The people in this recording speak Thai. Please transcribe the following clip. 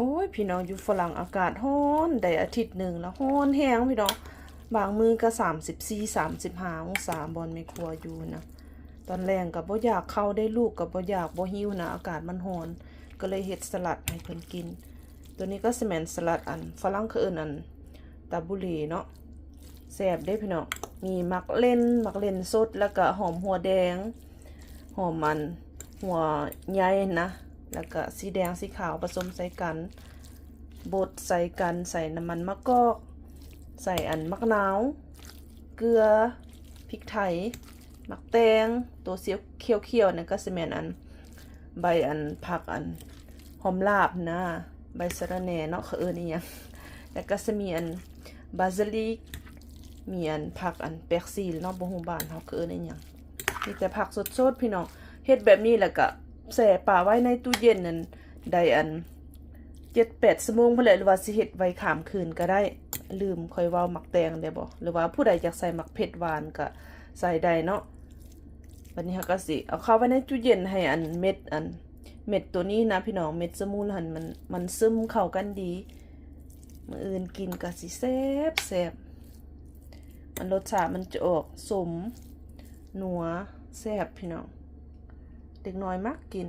โอ้ยพี่น้องอยู่ฝรั่งอากาศร้อนได้อาทิตย์หนึ่งแล้วร้อนแห้งพี่น้องบางมื้อก็34-35 องศาบอนไม่ครัวอยู่นะตอนแรงก็บ่อยากเข้าได้ลูกก็บ่อยากบ่หิวนะอากาศมันร้อนก็เลยเฮ็ดสลัดให้เพิ่นกินตัวนี้ก็สิแม่นสลัดอันฝรั่งเขาเอิ้นอันตาบุรีเนาะแซ่บเด้พี่น้องมีมักเล่นสดแล้วก็หอมหัวแดงหอมมันหัวใหญ่นะแล้วก็สีแดงสีขาวผสมใส่กันบดใส่กันใส่น้ำมันมะกอกใส่อันมะนาวเกลือพริกไทยมักแตงตัวเสียวเขียวๆนั่นก็สิแม่นอันใบอันผักอันหอมลาบนะใบสะระแหน่เนาะเขาเอิ้นอีหยังแล้วก็สิมีอันบาซิลิกมีอันผักอันเปกซีลเนาะบ่ฮู้บ้านเฮาคือเอิ้นอีหยังมีแต่ผักสดๆพี่น้องเฮ็ดแบบนี้แล้วก็แช่ปลาไว้ในตู้เย็นนั่นได้อัน7-8 ชั่วโมงพุ่นแหละหรือว่าสิเฮ็ดไว้ข้ามคืนก็ได้ลืมค่อยเว้ามักแตงได้บ่หรือว่าผู้ใดอยากใส่มักเผ็ดหวานก็ใส่ได้เนาะวันนี้เฮาก็สิเอาเข้าไว้ในตู้เย็นให้อันเม็ดตัวนี้นะพี่น้องเม็ดสมูนหั่นมันซึมเข้ากันดีมื้ออื่นกินก็สิแซ่บมันรสชาติมันจะออกสมนัวแซ่บพี่น้องเด็กน้อยมักกิน